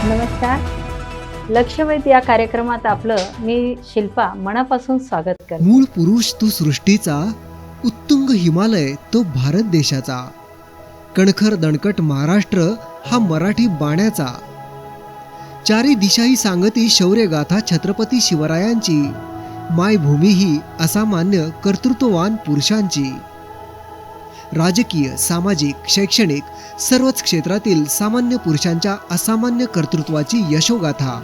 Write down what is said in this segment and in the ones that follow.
नमस्कार. लक्षवेध या कार्यक्रमात आपलं मी शिल्पा मनापासून स्वागत करते. मूळ पुरुष तो सृष्टीचा, उत्तुंग हिमालय तो भारत देशाचा, कणखर दणकट महाराष्ट्र हा मराठी बाण्याचा, चारी दिशाही सांगती शौर्यगाथा छत्रपती शिवरायांची, मायभूमी ही असामान्य कर्तृत्ववान पुरुषांची. राजकीय, सामाजिक, शैक्षणिक सर्वच क्षेत्रातील सामान्य पुरुषांच्या असामान्य कर्तृत्वाची यशोगाथा.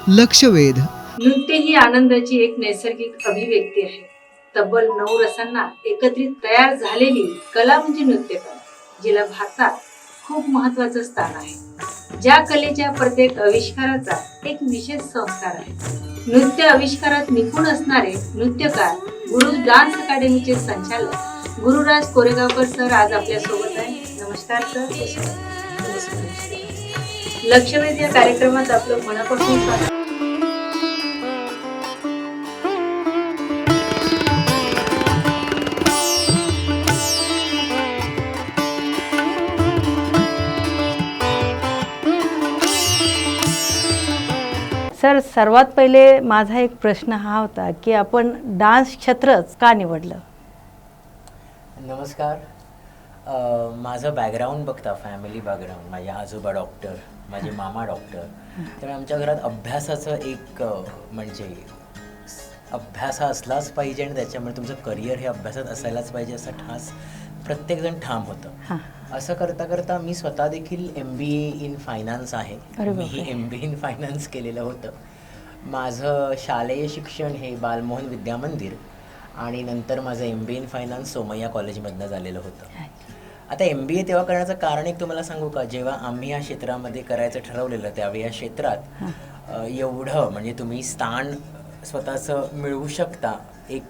लक्षवेध. नृत्य ही आनंदाची एक नैसर्गिक अभिव्यक्ती आहे. तब्बल 9 रसांना एकत्रित तयार झालेली कला म्हणजे नृत्यकला, जिला भारतात खूप महत्त्वाचं स्थान आहे. ज्या कलेच्या प्रत्येक आविष्काराचा एक विशेष संस्कार आहे. नृत्य आविष्कारात निपुण असणारे नृत्यकार गुरु डान्स अकॅडमीचे संचालक गुरुराज कोरेगावकर सर आज आपल्या सोबत आहे. नमस्कार सर. लक्षवेध या कार्यक्रमात आपलं मनापासून स्वागत. सर, सर्वात पहिले माझा एक प्रश्न हा होता की आपण डान्स क्षेत्रच का निवडलं? नमस्कार. माझं बॅकग्राऊंड बघता, फॅमिली बॅकग्राऊंड, माझे आजोबा डॉक्टर, माझे मामा डॉक्टर, त्यामुळे आमच्या घरात अभ्यासाचं एक म्हणजे अभ्यास हा असलाच पाहिजे आणि त्याच्यामुळे तुमचं करिअर हे अभ्यासात असायलाच पाहिजे असं प्रत्येकजण ठाम होतं. असं करता करता मी स्वतः देखील MBA इन फायनान्स आहे. मी MBA इन फायनान्स केलेलं होतं. माझं शालेय शिक्षण हे बालमोहन विद्या मंदिर आणि नंतर माझं MBA इन फायनान्स सोमय्या कॉलेजमधनं झालेलं होतं. आता MBA तेव्हा करण्याचं कारण एक तुम्हाला सांगू का, जेव्हा आम्ही या क्षेत्रामध्ये करायचं ठरवलेलं त्यावेळी या क्षेत्रात एवढं म्हणजे तुम्ही स्थान स्वतःचं मिळवू शकता, एक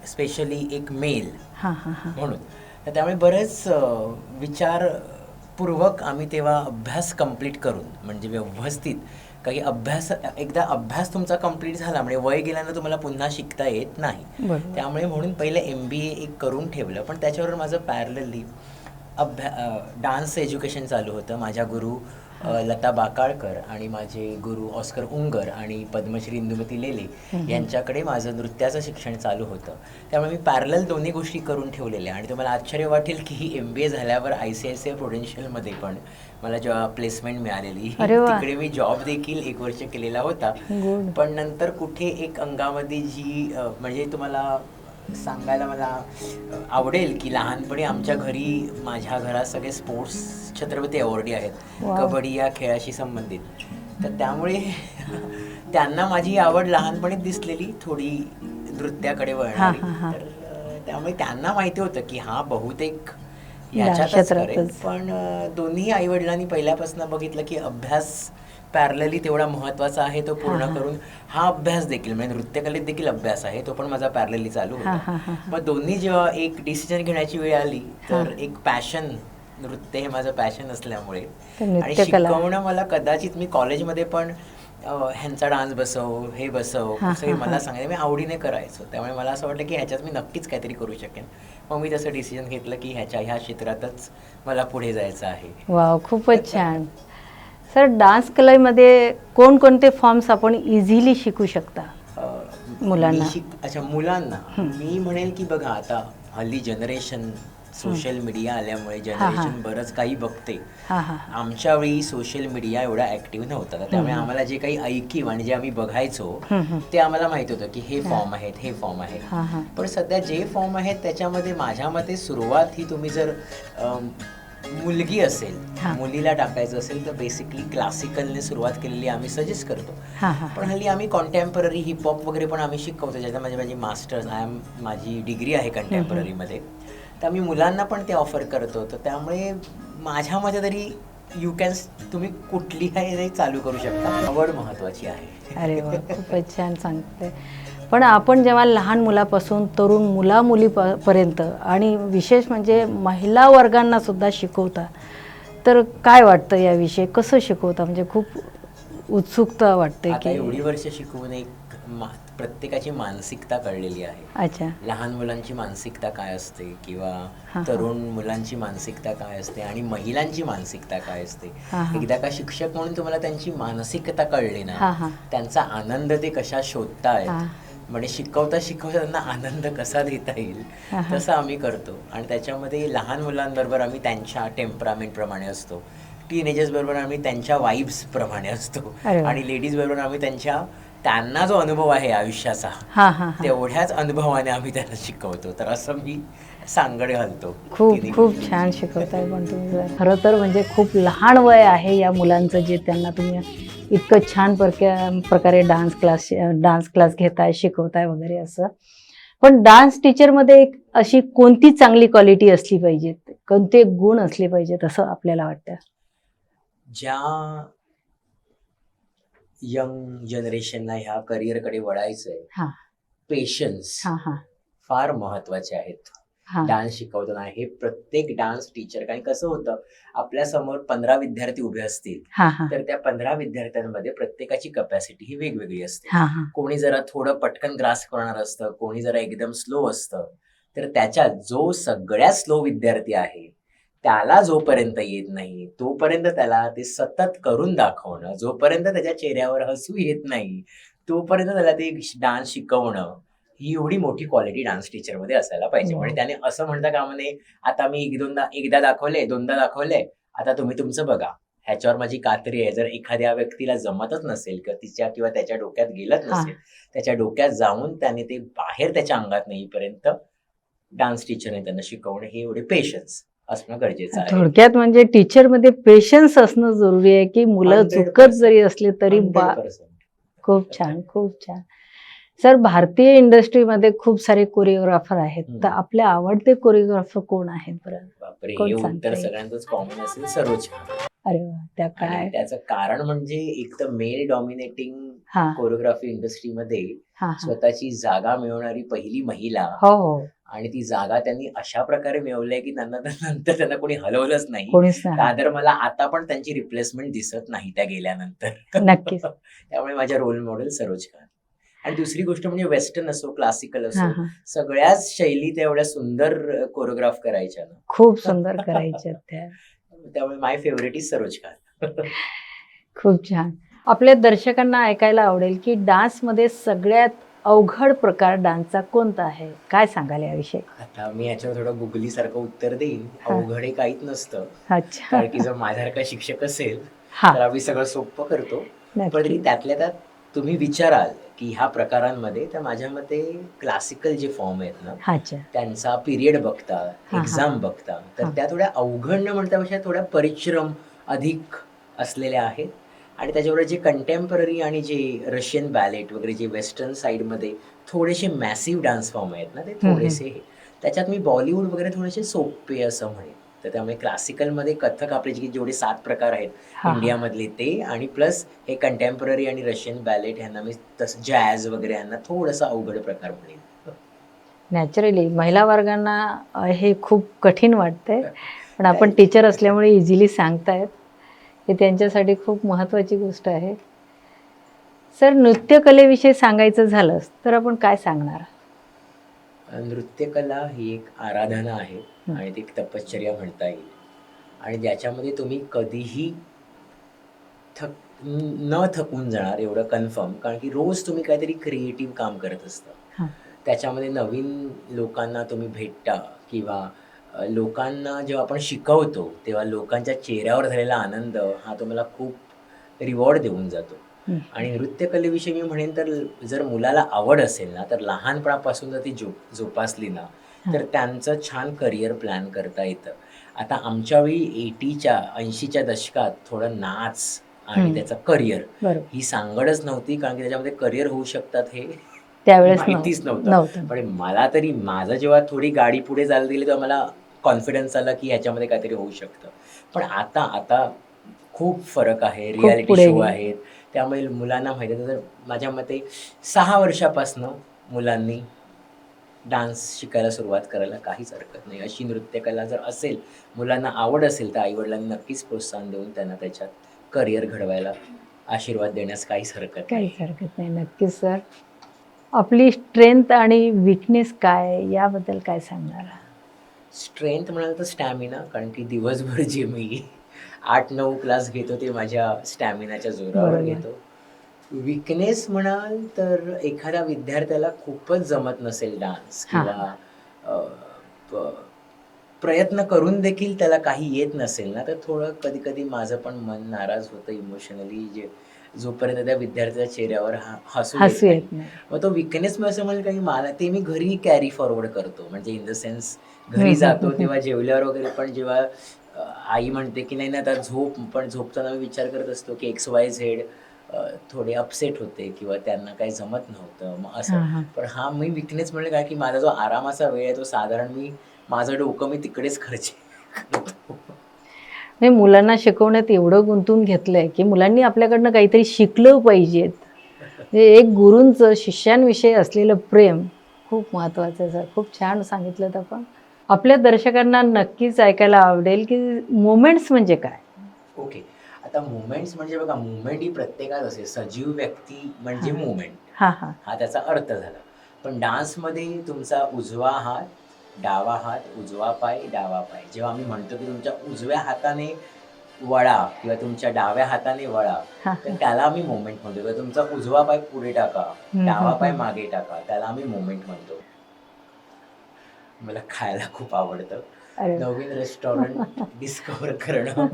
स्पेशली एक मेल म्हणून. तर त्यामुळे बरेच विचारपूर्वक आम्ही तेव्हा अभ्यास कंप्लीट करून म्हणजे व्यवस्थित, काही एकदा अभ्यास तुमचा कंप्लीट झाला म्हणजे वय गेल्यानं तुम्हाला पुन्हा शिकता येत नाही. त्यामुळे म्हणून पहिले MBA एक करून ठेवलं. पण त्याच्यावर माझं पॅरलली डान्स एज्युकेशन चालू होतं. माझ्या गुरु लता बाकाळकर आणि माझे गुरु ऑस्कर उंगर आणि पद्मश्री इंदुमती लेले यांच्याकडे माझं नृत्याचं शिक्षण चालू होतं. त्यामुळे मी पॅरलल दोन्ही गोष्टी करून ठेवलेल्या. आणि तुम्हाला आश्चर्य वाटेल की ही MBA झाल्यावर ICICI प्रुडेन्शियलमध्ये पण मला जेव्हा प्लेसमेंट मिळालेली, तिकडे मी जॉब देखील 1 वर्ष केलेला होता. पण नंतर कुठे एक अंगामध्ये जी म्हणजे तुम्हाला सांगायला मला आवडेल की लहानपणी आमच्या घरी, माझ्या घरात सगळे स्पोर्ट्स छत्रपती अवॉर्डी आहेत, कबड्डी या खेळाशी संबंधित. तर त्यामुळे त्यांना माझी आवड लहानपणीच दिसलेली, थोडी नृत्याकडे वळणारी. तर त्यामुळे त्यांना माहिती होतं की हा बहुतेक याच्यातच करेल. पण दोन्ही आईवडिलांनी पहिल्यापासून बघितलं की अभ्यास पॅरलली तेवढा महत्त्वाचा आहे, तो पूर्ण करून हा अभ्यास देखील म्हणजे नृत्यकलेत देखील अभ्यास आहे, तो पण माझा पॅरलली चालू होता. मग दोन्ही जेव्हा एक डिसिजन घेण्याची वेळ आली तर एक पॅशन, नृत्य हे माझं पॅशन असल्यामुळे आणि शिकवणं मला कदाचित मी कॉलेजमध्ये पण ह्यांचा डान्स बसव, हे बसव, सगळे मला सांगायचे, मी आवडीने करायचो. त्यामुळे मला असं वाटलं की ह्याच्यात मी नक्कीच काहीतरी करू शकेन. मग मी तसं डिसिजन घेतलं की ह्या क्षेत्रातच मला पुढे जायचं आहे. वाव, खूपच छान. सर, डान्स कलेमध्ये कोणकोणते फॉर्म्स आपण इझिली शिकू शकता मुलांना? अच्छा, मुलांना मी म्हणेल की बघा, आता हल्ली जनरेशन सोशल मीडिया आल्यामुळे जनरेशन बरंच काही बघते. आमच्या वेळी सोशल मीडिया एवढा ऍक्टिव्ह नव्हता, त्यामुळे आम्हाला जे काही ऐकीव आणि जे आम्ही बघायचो ते आम्हाला माहिती होतं की हे फॉर्म आहेत, हे फॉर्म आहेत. पण सध्या जे फॉर्म आहेत त्याच्यामध्ये माझ्या मते सुरुवात ही तुम्ही जर मुलगी असेल, मुलीला टाकायचं असेल तर बेसिकली क्लासिकलने सुरुवात केलेली आम्ही सजेस्ट करतो. पण हल्ली आम्ही कॉन्टेम्पररी हिपहॉप वगैरे पण आम्ही शिकवतो, ज्याच्यामध्ये माझी मास्टर्स माझी डिग्री आहे कंटेम्पररीमध्ये. तर आम्ही मुलांना पण ते ऑफर करतो. तर त्यामुळे माझ्या मते तरी तुम्ही कुठलीही चालू करू शकता. आवड महत्त्वाची आहे. अरे वा, खूपच छान सांगते. पण आपण जेव्हा लहान मुलापासून तरुण मुलीपर्यंत आणि विशेष म्हणजे महिला वर्गांना सुद्धा शिकवता, तर काय वाटतं याविषयी, कसं शिकवता? म्हणजे खूप उत्सुकता वाटते आता की एवढी वर्ष शिकवून एक प्रत्येकाची मानसिकता कळलेली आहे. अच्छा लहान मुलांची मानसिकता काय असते किंवा हा. तरुण मुलांची मानसिकता काय असते आणि महिलांची मानसिकता काय असते. हा, हा. एकदा का शिक्षक म्हणून तुम्हाला त्यांची मानसिकता कळली हा, हा. ना, त्यांचा आनंद ते कशा हा. शोधतायत, म्हणजे शिकवता शिकवता त्यांना आनंद कसा देता येईल हा, हा. तसं आम्ही करतो. आणि त्याच्यामध्ये लहान मुलांबरोबर आम्ही त्यांच्या टेम्परामेंट प्रमाणे असतो, टीनेजर्स बरोबर आम्ही त्यांच्या वाईब्स प्रमाणे असतो, अरे वा. आणि लेडीज बरोबर आम्ही त्यांना जो अनुभव आहे आयुष्याचा हा हा हा तेवढ्याच अनुभवाने आम्ही त्यांना शिकवतो. तर असं मी सांगड घालतो. खूप तिन्ही खूप गोष्टी. छान शिकवताय पण तुम्ही जरा. खरं तर म्हणजे खूप लहान वय आहे या मुलांचं, जे त्यांना तुम्ही इतकं छान प्रकारे डान्स क्लास घेताय, शिकवताय वगैरे असं. पण डान्स टीचरमध्ये एक अशी कोणती चांगली क्वालिटी असली पाहिजे, कोणते गुण असले पाहिजेत असं आपल्याला वाटतं? ज्या यंग जनरेशनला ह्या करिअरकडे वळायचंय, हा पेशन्स हा हा फार महत्वाचे आहेत हा डान्स शिकवताना. हे प्रत्येक डान्स टीचर, कारण कसं होतं, आपल्या समोर 15 विद्यार्थी उभे असतील हा हा तर त्या 15 विद्यार्थ्यांमध्ये प्रत्येकाची कपॅसिटी ही वेगवेगळी असते. हा हा कोणी जरा थोडं पटकन ग्रास करणार असतं, कोणी जरा एकदम स्लो असतं. तर त्याच्यात जो सगळ्यात स्लो विद्यार्थी आहे त्याला जोपर्यंत येत नाही तोपर्यंत त्याला ते सतत करून दाखवणं, जोपर्यंत त्याच्या चेहऱ्यावर हसू येत नाही तोपर्यंत त्याला ते डान्स शिकवणं, ही एवढी मोठी क्वालिटी डान्स टीचर मध्ये असायला पाहिजे. हो. म्हणजे त्याने असं म्हणता कामा नये, आता मी एकदा दाखवले, दोनदा दाखवले, आता तुम्ही तुमचं बघा, ह्याच्यावर माझी खात्री आहे. जर एखाद्या व्यक्तीला जमतच नसेल किंवा तिच्या किंवा त्याच्या डोक्यात गेलंच हा. नसेल, त्याच्या डोक्यात जाऊन त्याने ते बाहेर त्याच्या अंगात येईपर्यंत डान्स टीचरने त्यांना शिकवणं, हे एवढे पेशन्स असणं गरजेचं आहे. थोडक्यात म्हणजे टीचर मध्ये पेशन्स असणं जरुरी आहे, की मुलं 100% चुकत जरी असले तरी 100%. खूप छान खूप छान. सर, भारतीय इंडस्ट्रीमध्ये खूप सारे कोरिओग्राफर आहेत, तर आपले आवडते कोरिओग्राफर कोण आहेत बरं? बापरे, कोण हे सांगता उत्तर येईल? सगळ्यांचंच कॉमन असेल, सरोज खान. अरे वा, त्या आणि काय? त्याचं कारण म्हणजे एक तर मेल डॉमिनेटिंग हा कोरिओग्राफी इंडस्ट्रीमध्ये हा हा स्वतःची जागा मिळवणारी पहिली महिला, हो हो, आणि ती जागा त्यांनी अशा प्रकारे मिळवली की नंतर त्यांना कोणी हलवलंच नाही. कोणीच नाही. रादर मला आता पण त्यांची रिप्लेसमेंट दिसत नाही त्या गेल्यानंतर. नक्कीच. त्यामुळे माझ्या रोल मॉडेल सरोज खान. आणि दुसरी गोष्ट म्हणजे वेस्टर्न असो, क्लासिकल हा असो, हा, सगळ्याच शैली त्या एवढ्या सुंदर कोरिओग्राफ करायच्या ना. खूप सुंदर करायच्या त्या. त्यामुळे माय फेवरेट इज सरोज खान. खूप छान. आपल्या दर्शकांना ऐकायला आवडेल की डान्समध्ये सगळ्यात अवघड प्रकार डान्सचा कोणता आहे? काय सांगाल याविषयी? आता मी याच्यावर थोडं गुगली सारखं उत्तर देईन. हा. अवघड हे काहीच नसतं, अच्छा. कारण की जर माझ्यासारखा शिक्षक असेल हा, तर आम्ही सगळं सोपं करतो. पण नक्की. तरी त्यातल्या त्यात तुम्ही विचाराल की ह्या प्रकारांमध्ये, तर माझ्या मते क्लासिकल जे फॉर्म आहेत ना, अच्छा. त्यांचा पिरियड बघता, हा. एक्झाम बघता, तर हा. त्या थोड्या अवघड न म्हणण्यापेक्षा थोड्या परिश्रम अधिक असलेल्या आहेत. आणि त्याच्याबरोबर जे कंटेम्पररी आणि जे रशियन बॅलेट वगैरे, जे वेस्टर्न साईडमध्ये थोडेसे मॅसिव्ह डान्स फॉर्म आहेत ना, ते थोडेसे त्याच्यात मी बॉलिवूड वगैरे थोडेसे सोपे असं म्हणेन. तर त्यामुळे क्लासिकलमध्ये कथ्थक आपले जेवढे 7 प्रकार आहेत हा, हा. इंडियामधले ते, आणि प्लस हे कंटेम्पररी आणि रशियन बॅलेट, ह्यांना मी तसं जॅझ वगैरे ह्यांना थोडंसं अवघड प्रकार म्हणेन. नॅचरली महिला वर्गांना हे खूप कठीण वाटतंय, पण आपण काय- टीचर असल्यामुळे इझिली सांगतायत. हे त्यांच्यासाठी खूप महत्त्वाची गोष्ट आहे. सर, नृत्यकलेविषयी सांगायचं झालंच तर आपण काय सांगणार? नृत्यकला ही एक आराधना आहे आणि ती एक तपश्चर्या म्हणता येईल. आणि ज्याच्यामध्ये तुम्ही कधीही न थकून जाणार एवढं कन्फर्म, कारण की रोज तुम्ही काहीतरी क्रिएटिव्ह काम करत असता. हा. त्याच्यामध्ये नवीन लोकांना तुम्ही भेटता, किंवा लोकांना जेव्हा आपण शिकवतो तेव्हा लोकांच्या चेहऱ्यावर झालेला आनंद हा तुम्हाला खूप रिवॉर्ड देऊन जातो. आणि नृत्यकलेविषयी मी म्हणेन तर, जर मुलाला आवड असेल ना, तर लहानपणापासून जर ती जोपासली ना, तर त्यांचं छान करिअर प्लॅन करता येतं. आता आमच्या वेळी 80च्या दशकात थोडं नाच आणि त्याचं करिअर बरोबर. ही सांगडच नव्हती, कारण की त्याच्यामध्ये करिअर होऊ शकतात हे त्यावेळेस माहितीच नव्हतं. पण मला तरी, माझं जेव्हा थोडी गाडी पुढे चालत गेली तेव्हा मला कॉन्फिडन्स आला की ह्याच्यामध्ये काहीतरी होऊ शकतं. पण आता खूप फरक आहे. खूप रियालिटी पुढे शो गेले. आहेत, त्यामुळे मुलांना माहिती आहे. तर माझ्या मते 6 वर्षापासनं मुलांनी डान्स शिकायला सुरुवात करायला काहीच हरकत नाही. अशी नृत्यकला जर असेल, मुलांना आवड असेल, तर आईवडिलांनी नक्कीच प्रोत्साहन देऊन त्यांना त्याच्यात करिअर घडवायला आशीर्वाद देण्यास काहीच हरकत नाही. काहीच हरकत नाही. नक्कीच सर. आपली स्ट्रेंथ आणि विकनेस काय याबद्दल काय सांगणार? स्ट्रेंथ म्हणाल तर स्टॅमिना, कारण की दिवसभर जे मी 8-9 क्लास घेतो ते माझ्या स्टॅमिनाच्या जोरावर बरोबर. घेतो. विकनेस म्हणाल तर एखाद्या विद्यार्थ्याला खूपच जमत नसेल डान्स हा. किंवा अ, प- प्रयत्न करून देखील त्याला काही येत नसेल ना, तर थोडं कधी कधी माझं पण मन नाराज होतं इमोशनली, जोपर्यंत त्या विद्यार्थ्याच्या चेहऱ्यावर हसू येत हसू नाही. येत नाही. मग तो विकनेस मी असं म्हणेल, काही मला ते मी घरी कॅरी फॉरवर्ड करतो, म्हणजे इन द सेन्स घरी जातो तेव्हा जेवल्यावर वगैरे पण जेव्हा आई म्हणते की नाही ना आता झोप, पण झोपताना मी विचार करत असतो की XYZ थोडे अपसेट होते किंवा त्यांना काही जमत नव्हतं, मग असं. हा, हा. पण हा मी विकनेस म्हणेल, कारण की माझा जो आरामाचा वेळ आहे तो साधारण माझं डोकं मी तिकडेच खर्च करतो. हे मुलांना शिकवण्यात एवढं गुंतून घेतलंय की मुलांनी आपल्याकडनं काहीतरी शिकलं पाहिजेत. म्हणजे एक गुरूंचं शिष्यांविषयी असलेलं प्रेम खूप महत्त्वाचं आहे सर. खूप छान सांगितलं आपण. आपल्या दर्शकांना नक्कीच ऐकायला आवडेल की मोमेंट्स म्हणजे काय? ओके, आता मुवमेंट्स म्हणजे बघा, मुवमेंट ही प्रत्येकात असेल, सजीव व्यक्ती म्हणजे हा. मुवमेंट, हा, हा. हा त्याचा अर्थ झाला. पण डान्समध्ये तुमचा उजवा हात, डावा हात, उजवा पाय, डावा पाय, जेव्हा आम्ही म्हणतो की तुमच्या उजव्या हाताने वळा किंवा तुमच्या डाव्या हाताने वळा, हा, तर हा. त्याला आम्ही मुवमेंट म्हणतो. किंवा तुमचा उजवा पाय पुढे टाका, हम्म, डावा पाय हम्म. मागे टाका, त्याला आम्ही मुवमेंट म्हणतो. मला खायला खूप आवडतं. अरे वा. नवीन रेस्टॉरंट डिस्कवर करणं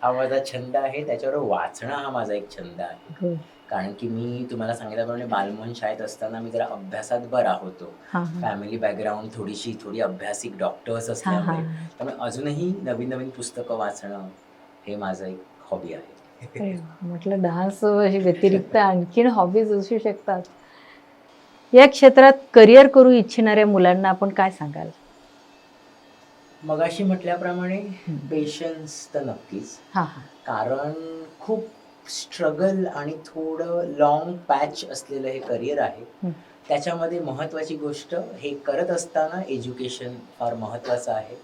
हा माझा छंद आहे. त्याच्यावर वाचणं हा माझा एक छंद आहे. Good. कारण की मी तुम्हाला सांगितल्याप्रमाणे बालमोहन शाळेत असताना मी जरा अभ्यासात बरा होतो. हा, हा. फॅमिली बॅकग्राऊंड थोडी अभ्यासिक, डॉक्टर्स हा, असल्यामुळे, हा. त्यामुळे अजूनही नवीन नवीन पुस्तकं वाचणं हे माझं एक हॉबी आहे. अरे वा. म्हटलं डान्स व्यतिरिक्त आणखीन हॉबीज असू शकतात. या क्षेत्रात करिअर करू इच्छिणाऱ्या मुलांना आपण काय सांगाल? मगाशी म्हटल्याप्रमाणे पेशन्स तर नक्कीच, हा, हा. कारण खूप स्ट्रगल आणि थोडं लॉंग पॅच असलेलं हे करिअर आहे. हं. त्याच्यामध्ये महत्त्वाची गोष्ट, हे करत असताना एज्युकेशन फार महत्त्वाचं आहे.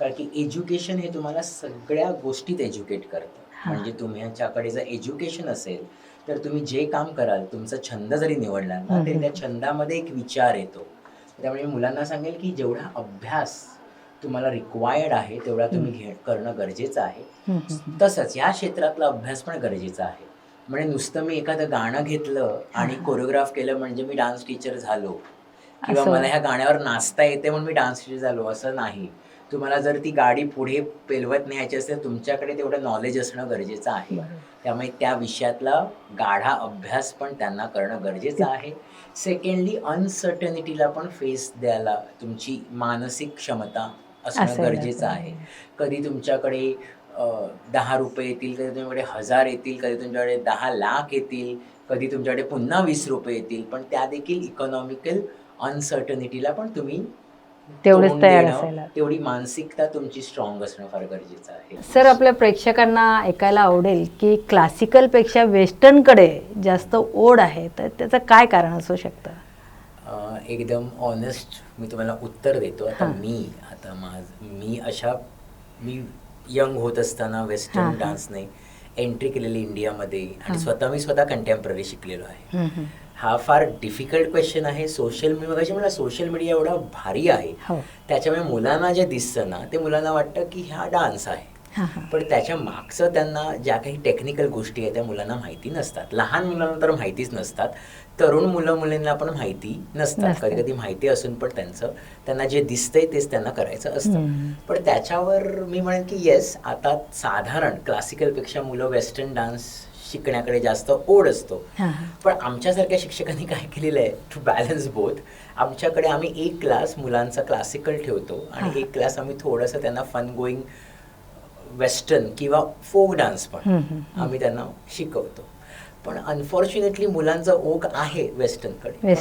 कारण की एज्युकेशन हे तुम्हाला सगळ्या गोष्टीत एज्युकेट करतं. हा. म्हणजे तुमच्याकडे जर एज्युकेशन असेल तर तुम्ही जे काम कराल, तुमचा छंद जरी निवडला ना, तरी त्या छंदामध्ये एक विचार येतो. त्यामुळे मी मुलांना सांगेल की जेवढा अभ्यास तुम्हाला रिक्वायर्ड आहे तेवढा तुम्ही करणं गरजेचं आहे. तसंच या क्षेत्रातला अभ्यास पण गरजेचा आहे. म्हणजे नुसतं मी एखादं गाणं घेतलं आणि कोरिओग्राफ केलं म्हणजे मी डान्स टीचर झालो, किंवा असं. मला ह्या गाण्यावर नाचता येते म्हणून मी डान्स टीचर झालो, असं नाही. तुम्हाला जर ती गाडी पुढे पेलवत न्यायची असेल, तुमच्याकडे तेवढं नॉलेज असणं गरजेचं आहे. बरोबर. त्यामुळे त्या विषयातला गाढा अभ्यास पण त्यांना करणं गरजेचं आहे. सेकंडली, अनसर्टनिटीला पण फेस द्यायला तुमची मानसिक क्षमता असणं असायला गरजेचं आहे. पाहिजे. कधी तुमच्याकडे 10 रुपये येतील, कधी तुमच्याकडे 1000 येतील, कधी तुमच्याकडे 10 लाख येतील, कधी तुमच्याकडे पुन्हा 20 रुपये येतील, पण त्या देखील इकॉनॉमिकल अनसर्टनिटीला पण तुम्ही तेवढेच तोंड तयार देणं, असायला. तेवढी मानसिकता तुमची स्ट्रॉंग असणं फार गरजेचं आहे. सर, आपल्या प्रेक्षकांना ऐकायला आवडेल की क्लासिकलपेक्षा वेस्टर्नकडे जास्त ओढ आहे, तर त्याचं काय कारण असू शकतं? एकदम ऑनेस्ट मी तुम्हाला उत्तर देतो. आता मी यंग होत असताना वेस्टर्न डान्सने एंट्री केलेली इंडियामध्ये, आणि मी स्वतः कंटेम्पररी शिकलेलो आहे. हा फार डिफिकल्ट क्वेश्चन आहे. सोशल मीडिया एवढा भारी आहे, त्याच्यामुळे मुलांना जे दिसतं ना, ते मुलांना वाटतं की हा डान्स आहे, पण त्याच्या मागचं त्यांना ज्या काही टेक्निकल गोष्टी आहेत त्या मुलांना माहिती नसतात. लहान मुलांना तर माहितीच नसतात, तरुण मुलींना पण माहिती नसतात. कधी कधी माहिती असून पण त्यांना जे दिसतंय तेच त्यांना करायचं असतं. पण त्याच्यावर मी म्हणेन की येस, आता साधारण क्लासिकलपेक्षा मुलं वेस्टर्न डान्स शिकण्याकडे जास्त ओढ असतो. पण आमच्यासारख्या शिक्षकांनी काय केलेलं आहे, टू बॅलन्स बोथ, आमच्याकडे आम्ही एक क्लास मुलांचा क्लासिकल ठेवतो आणि एक क्लास आम्ही थोडंसं त्यांना फन गोईंग वेस्टर्न किंवा फोक डान्स पण आम्ही त्यांना शिकवतो. पण अनफॉर्च्युनेटली मुलांचा ओघ आहे वेस्टर्नकडे.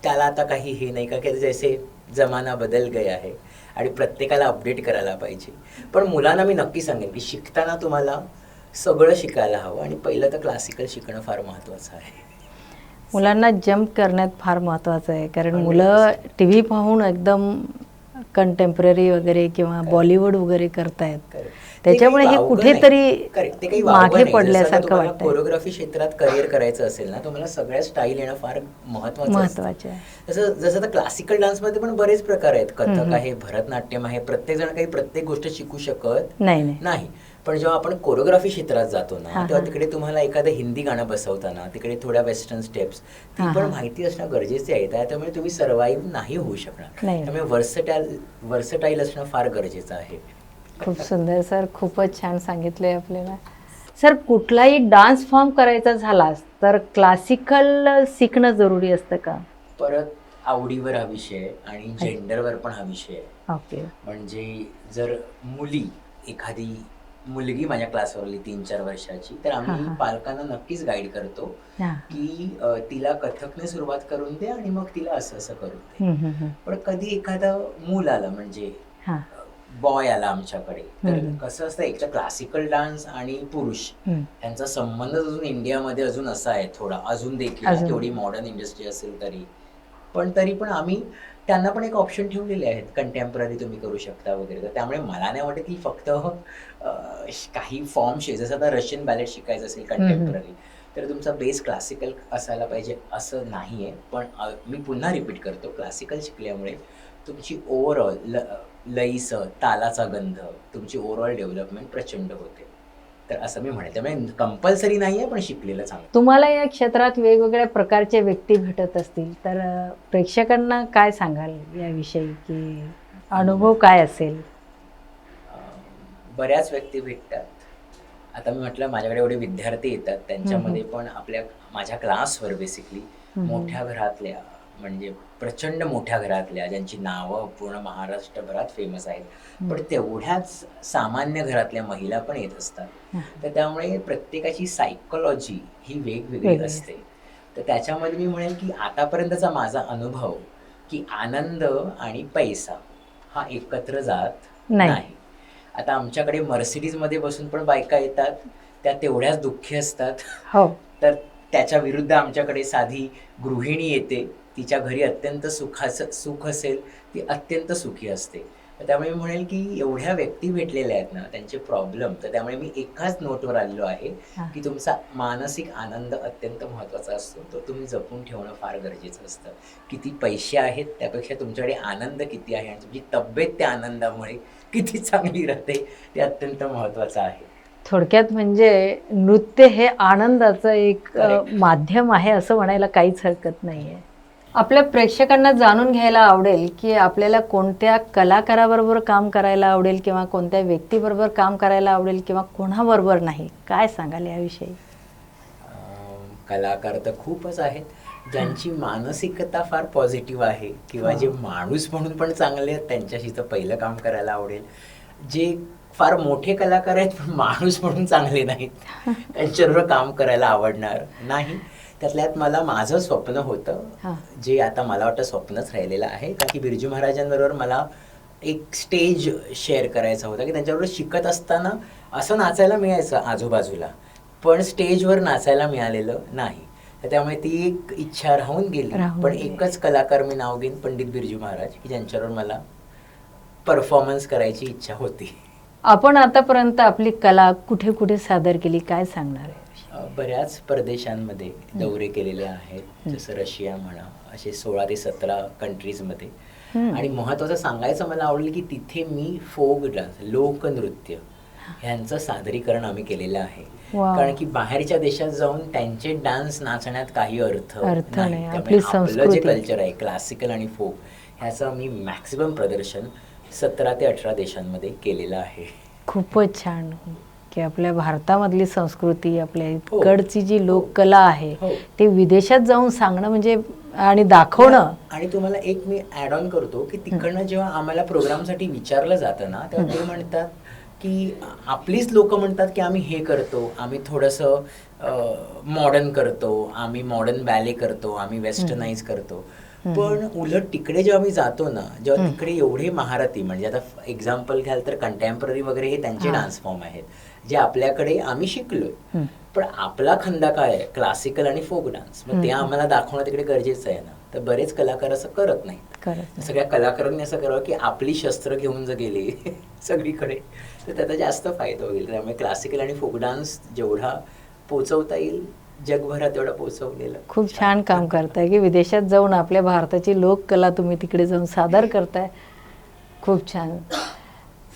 त्याला आता काही हे नाही का, की जैसे जमाना बदल गया आहे आणि प्रत्येकाला अपडेट करायला पाहिजे. पण मुलांना मी नक्की सांगेन की शिकताना तुम्हाला सगळं शिकायला हवं, आणि पहिलं तर क्लासिकल शिकणं फार महत्त्वाचं आहे. मुलांना जम्प करण्यात फार महत्त्वाचं आहे, कारण मुलं TV पाहून एकदम कंटेम्पररी वगैरे किंवा बॉलिवूड वगैरे करतायत. त्याच्यामुळे हे कुठेतरी ते काही मागे पडल्यासारखं वाटतं. कोरिओग्राफी क्षेत्रात करिअर करायचं असेल ना, तुम्हाला सगळ्या स्टाईल येणं फार महत्वाचं आहे. जसं आता क्लासिकल डान्समध्ये पण बरेच प्रकार आहेत. कथक आहे, भरतनाट्यम आहे. प्रत्येक जण काही प्रत्येक गोष्ट शिकू शकत नाही. पण जेव्हा आपण कोरिओग्राफी क्षेत्रात जातो ना, तेव्हा तिकडे तुम्हाला एखादं हिंदी गाणं बसवताना तिकडे थोड्या वेस्टर्न स्टेप्स ती पण माहिती असणं गरजेचे आहे. त्यामुळे तुम्ही सर्वाईव्ह नाही होऊ शकणार. त्यामुळे वर्सटाईल असणं फार गरजेचं आहे. खूप सुंदर सर, खूपच छान सांगितलंय आपल्याला. सर, कुठलाही डान्स फॉर्म करायचा झालास तर क्लासिकल शिकणं जरुरी असतं का? परत आवडीवर हा विषय आणि जेंडरवर पण हा विषय आहे. ओके. म्हणजे जर एखादी मुलगी माझ्या क्लासवर आली 3-4 वर्षाची, तर आम्ही पालकांना नक्कीच गाईड करतो की तिला कथकने सुरुवात करून दे आणि मग तिला असं असं करून दे. पण कधी एखादं मूल आलं, म्हणजे बॉय आला आमच्याकडे, तर कसं असतं, एक तर क्लासिकल डान्स आणि पुरुष यांचा संबंध अजून इंडियामध्ये अजून असा आहे थोडा, अजून देखील केवढी मॉडर्न इंडस्ट्री असेल तरी पण आम्ही त्यांना पण एक ऑप्शन ठेवलेले आहेत, कंटेम्पररी तुम्ही करू शकता वगैरे. तर त्यामुळे मला नाही वाटत की फक्त काही फॉर्म्स, जसं आता रशियन बॅलेट शिकायचं असेल कंटेम्पररी, तर तुमचा बेस क्लासिकल असायला पाहिजे असं नाही आहे. पण मी पुन्हा रिपीट करतो, क्लासिकल शिकल्यामुळे तुमची ओव्हरऑल लयीचं, तालाचा गंध, तुमची ओव्हरऑल डेव्हलपमेंट प्रचंड होते. तर असं मी म्हणेन. त्यामुळे कंपल्सरी नाही आहे, पण शिकलेलं चांगलं. तुम्हाला या क्षेत्रात वेगवेगळ्या प्रकारचे व्यक्ती भेटत असतील, तर प्रेक्षकांना काय सांगाल याविषयी, की अनुभव काय असेल? बऱ्याच व्यक्ती भेटतात. आता मी म्हटलं, माझ्याकडे एवढे विद्यार्थी येतात, त्यांच्यामध्ये पण माझ्या क्लासवर बेसिकली मोठ्या घरातल्या, म्हणजे प्रचंड मोठ्या घरातल्या, ज्यांची नावं पूर्ण महाराष्ट्रभरात फेमस आहेत, पण तेवढ्याच सामान्य घरातल्या महिला पण येत असतात. तर त्यामुळे प्रत्येकाची सायकोलॉजी ही वेगवेगळी असते. तर त्याच्यामध्ये मी म्हणेन की आतापर्यंतचा माझा अनुभव की आनंद आणि पैसा हा एकत्र जात नाही. आता आमच्याकडे मर्सिडीजमध्ये बसून पण बायका येतात, त्या तेवढ्याच दुःखी असतात. तर त्याच्या विरुद्ध आमच्याकडे साधी गृहिणी येते, तिच्या घरी अत्यंत सुख असेल, ती अत्यंत सुखी असते. तर त्यामुळे मी म्हणेल की एवढ्या व्यक्ती भेटलेल्या आहेत ना, त्यांचे प्रॉब्लेम. तर त्यामुळे मी एकाच नोटवर आलेलो आहे की तुमचा मानसिक आनंद अत्यंत महत्त्वाचा असतो, तो तुम्ही जपून ठेवणं फार गरजेचं असतं. किती पैसे आहेत त्यापेक्षा तुमच्याकडे आनंद किती आहे आणि तुमची तब्येत त्या आनंदामुळे किती चांगली राहते ते अत्यंत महत्त्वाचं आहे. थोडक्यात म्हणजे नृत्य हे आनंदाचं एक माध्यम आहे असं म्हणायला काहीच हरकत नाही आहे. आपल्या प्रेक्षकांना जाणून घ्यायला आवडेल की आपल्याला कोणत्या कलाकाराबरोबर काम करायला आवडेल, किंवा कोणत्या व्यक्तीबरोबर काम करायला आवडेल, किंवा कोणाबरोबर नाही, काय सांगाल याविषयी? कलाकार तर खूपच आहेत, ज्यांची मानसिकता फार पॉझिटिव्ह आहे, किंवा जे माणूस म्हणून पण चांगले आहेत, त्यांच्याशी तर पहिलं काम करायला आवडेल. जे फार मोठे कलाकार आहेत पण माणूस म्हणून चांगले नाहीत, त्यांच्याबरोबर काम करायला आवडणार नाही. त्यातल्यात मला माझं स्वप्न होतं, जे आता मला वाटतं स्वप्नच राहिलेलं आहे, कारण की बिरजू महाराजांबरोबर मला एक स्टेज शेअर करायचा होता, की त्यांच्याबरोबर शिकत असताना असं नाचायला मिळायचं आजूबाजूला, पण स्टेजवर नाचायला मिळालेलं नाही. तर त्यामुळे ती एक इच्छा राहून गेली. पण एकच कलाकार मी नाव घेईन, पंडित बिरजू महाराज, की ज्यांच्याबरोबर मला परफॉर्मन्स करायची इच्छा होती. आपण आतापर्यंत आपली कला कुठे कुठे सादर केली, काय सांगणार आहे? बऱ्याच परदेशांमध्ये दौरे केलेले आहेत, जसं रशिया म्हणा, असे 16 ते 17 कंट्रीजमध्ये. आणि महत्त्वाचं सांगायचं मला आवडेल की तिथे मी फोक डान्स, लोकनृत्य ह्यांचं सादरीकरण आम्ही केलेलं आहे. कारण की बाहेरच्या देशात जाऊन त्यांचे डान्स नाचण्यात काही अर्थ नाही. आपलं जे कल्चर आहे क्लासिकल आणि फोक, ह्याचं मी मॅक्सिमम प्रदर्शन 17 ते 18 देशांमध्ये केलेलं आहे. खूपच छान की आपल्या भारतामधली संस्कृती, आपल्या इकडची जी लोककला आहे ते विदेशात जाऊन सांगणं म्हणजे आणि दाखवणं. आणि तुम्हाला एक मी ॲड ऑन करतो की तिकडनं जेव्हा आम्हाला प्रोग्रामसाठी विचारलं जातं ना, तेव्हा ते म्हणतात की आपलीच लोक म्हणतात की आम्ही हे करतो, आम्ही थोडंसं मॉडर्न करतो, आम्ही मॉडर्न बॅले करतो, आम्ही वेस्टर्नाइज करतो. पण उलट तिकडे जेव्हा आम्ही जातो ना, जेव्हा तिकडे एवढे महारथी, म्हणजे आता एक्झाम्पल घ्याल तर कंटेम्पररी वगैरे हे त्यांचे डान्स फॉर्म आहेत, जे आपल्याकडे आम्ही शिकलोय. पण आपला खंदा काय आहे, क्लासिकल आणि फोक डान्स. मग ते आम्हाला दाखवणं तिकडे गरजेचं आहे ना. तर बरेच कलाकार असं करत नाहीत. करत सगळ्या कलाकारांनी असं करावं की आपली शस्त्र घेऊन जर गेले सगळीकडे तर त्याचा जास्त फायदा होईल. त्यामुळे क्लासिकल आणि फोक डान्स जेवढा पोचवता येईल जगभरात तेवढा पोचवलेलं खूप छान काम करताय की विदेशात जाऊन आपल्या भारताची लोककला तुम्ही तिकडे जाऊन सादर करताय. खूप छान.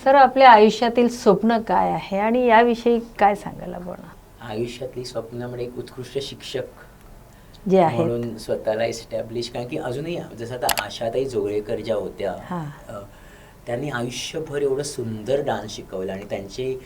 सर, आपल्या आयुष्यातील स्वप्न काय आहे आणि याविषयी काय सांगायला आपण? आयुष्यातली स्वप्न म्हणजे एक उत्कृष्ट शिक्षक जे आहेत म्हणून स्वतःला एस्टॅब्लिश, कारण की अजूनही जसं आता आशाताई जोगळेकर ज्या होत्या त्यांनी आयुष्यभर एवढं सुंदर डान्स शिकवलं आणि त्यांचे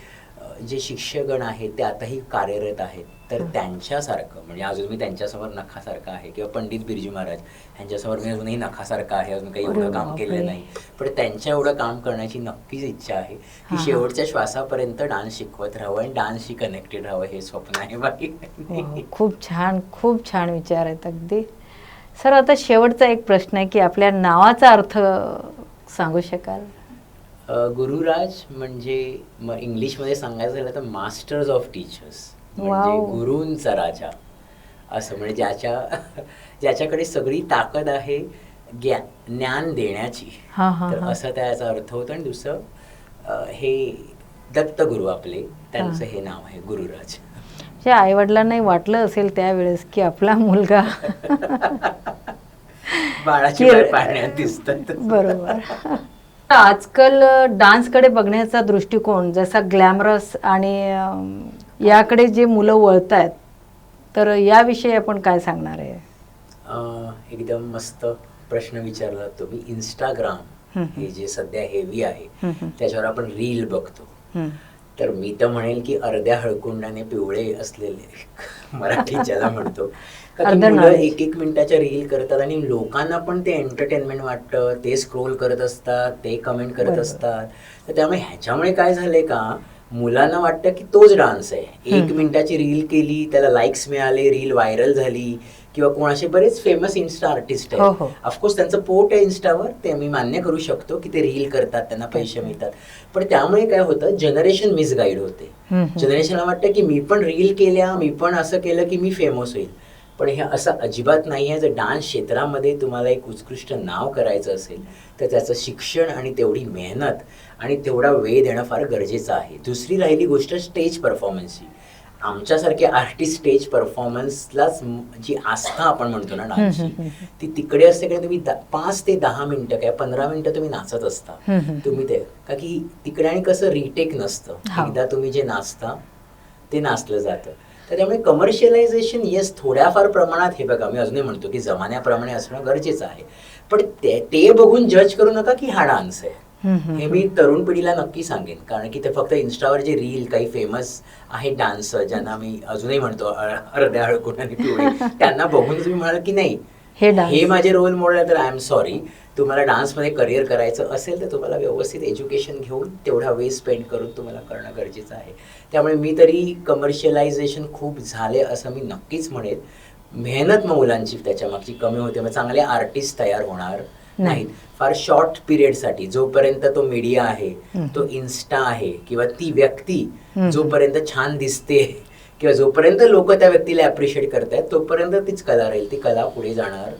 जे शिष्यगण आहेत ते आताही कार्यरत आहेत. तर त्यांच्यासारखं म्हणजे अजून मी त्यांच्यासमोर नखासारखा आहे किंवा पंडित बिरजू महाराज यांच्यासमोर मी अजूनही नखासारखा आहे, अजून काही एवढं काम केलेलं नाही, पण त्यांच्या एवढं काम करण्याची नक्कीच इच्छा आहे की शेवटच्या श्वासापर्यंत डान्स शिकवत राहावं आणि डान्सशी कनेक्टेड राहावं, हे स्वप्न आहे बाकी. खूप छान, खूप छान विचार आहेत अगदी. सर, आता शेवटचा एक प्रश्न आहे की आपल्या नावाचा अर्थ सांगू शकाल? गुरुराज म्हणजे इंग्लिशमध्ये सांगायचं झालं तर मास्टर्स ऑफ टीचर्स, म्हणजे गुरूंचा राजा असं, म्हणजे ज्याच्याकडे सगळी ताकद आहे ज्ञान देण्याची, तर असं त्याचा अर्थ होतो. आणि दुसरं हे दत्तगुरू आपले, त्यांचं हे नाव आहे गुरुराज. आई वडिलांनाही वाटलं असेल त्यावेळेस की आपला मुलगा बाळाची वेळ पाहण्यात दिसतात. बरोबर. आजकाल डान्सकडे बघण्याचा दृष्टिकोन जसा ग्लॅमरस आणि याकडे जे मुलं वळत आहेत, तर याविषयी आपण काय सांगणार आहे? एकदम मस्त प्रश्न विचारला तुम्ही. इंस्टाग्राम हे जे सध्या हेवी आहे त्याच्यावर आपण रील बघतो, तर मी तर म्हणेल की अर्ध्या हळकुंडाने पिवळे असलेले मराठी ज्याला म्हणतो, मुलं एक एक मिनिटाच्या रील करतात आणि लोकांना पण ते एंटरटेनमेंट वाटतं, ते स्क्रोल करत असतात, ते कमेंट करत असतात. तर त्यामुळे ह्याच्यामुळे काय झालंय का, मुलांना वाटतं की तोच डान्स आहे. एक मिनिटाची रील केली, त्याला लाईक्स मिळाले, रील व्हायरल झाली, किंवा कोणाचे बरेच फेमस इन्स्टा आर्टिस्ट आहेत, ऑफकोर्स त्यांचं पोट आहे इन्स्टावर, ते मी मान्य करू शकतो की ते रील करतात, त्यांना पैसे मिळतात, पण त्यामुळे काय होतं, जनरेशन मिसगाईड होते. जनरेशनला वाटतं की मी पण रील केल्या, मी पण असं केलं की मी फेमस होईल. पण हे असं अजिबात नाही आहे. जर डान्स क्षेत्रामध्ये तुम्हाला एक उत्कृष्ट नाव करायचं असेल तर त्याचं शिक्षण आणि तेवढी मेहनत आणि तेवढा वेळ देणं फार गरजेचं आहे. दुसरी राहिली गोष्ट स्टेज परफॉर्मन्सची. आमच्यासारखे आर्टिस्ट स्टेज परफॉर्मन्सलाच जी आस्था आपण म्हणतो ना डान्सची, ती तिकडे असते की तुम्ही 5 ते 10 मिनिटं काय 15 मिनिटं तुम्ही नाचत असता तुम्ही ते, का की तिकडे आणि कसं रिटेक नसतं, एकदा तुम्ही जे नाचता ते नाचलं जातं. तर त्यामुळे कमर्शियलायझेशन येस थोड्याफार प्रमाणात, हे बघा मी अजूनही म्हणतो की जमान्याप्रमाणे असणं गरजेचं आहे, पण ते बघून जज करू नका की हा डान्स आहे. हे मी तरुण पिढीला नक्की सांगेन, कारण की ते फक्त इन्स्टावर जे रील काही फेमस आहे डान्सर, ज्यांना मी अजूनही म्हणतो अर्ध्या हळकुंडाने पिवळे, त्यांना बघून तुम्ही म्हणाल की नाही हे माझे रोल मॉडेल आहे, तर आय एम सॉरी. तुम्हाला डान्समध्ये करिअर करायचं असेल तर तुम्हाला व्यवस्थित एज्युकेशन घेऊन तेवढा वेळ स्पेंड करून तुम्हाला करणं गरजेचं आहे. त्यामुळे मी तरी कमर्शियलायझेशन खूप झाले असं मी नक्कीच म्हणेन. मेहनत मुलांची त्याच्या मागची कमी होते, मग चांगले आर्टिस्ट तयार होणार नाहीत. फार शॉर्ट पिरियडसाठी, जोपर्यंत तो मीडिया आहे, तो इन्स्टा आहे, किंवा ती व्यक्ती जोपर्यंत छान दिसते किंवा जोपर्यंत लोक त्या व्यक्तीला अप्रिशिएट करतायत, तोपर्यंत तीच कला राहील, ती कला पुढे जाणार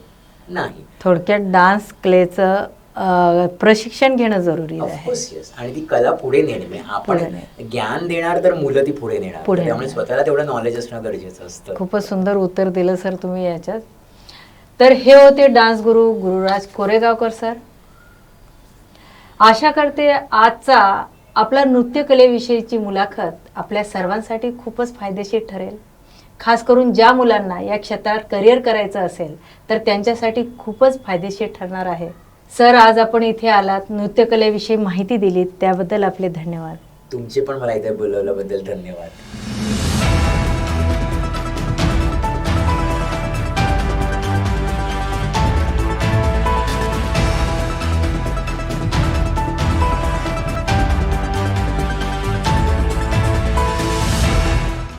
नाही. थोडक्यात डान्स क्लेचं प्रशिक्षण घेणं जरुरी आहे. आणि ती कला पुढे नेणे, आपण ज्ञान देणार तर मुलं ती पुढे नेणार, त्यामुळे स्वतःला तेवढं नॉलेज असणं गरजेचं असतं. खूपच सुंदर उत्तर दिलं सर तुम्ही याच्यात. तर हे होते डान्स गुरु गुरुराज कोरेगावकर सर. आशा करते आजचा आपला नृत्यकलेविषयीची मुलाखत आपल्या सर्वांसाठी खूपच फायदेशीर ठरेल. खास करून ज्या मुलांना या क्षेत्रात करिअर करायचं असेल तर त्यांच्यासाठी खूपच फायदेशीर ठरणार आहे. सर, आज आपण इथे आलात, नृत्यकलेविषयी माहिती दिलीत, त्याबद्दल आपले धन्यवाद. तुमचे पण मला इथे बोलवल्याबद्दल धन्यवाद.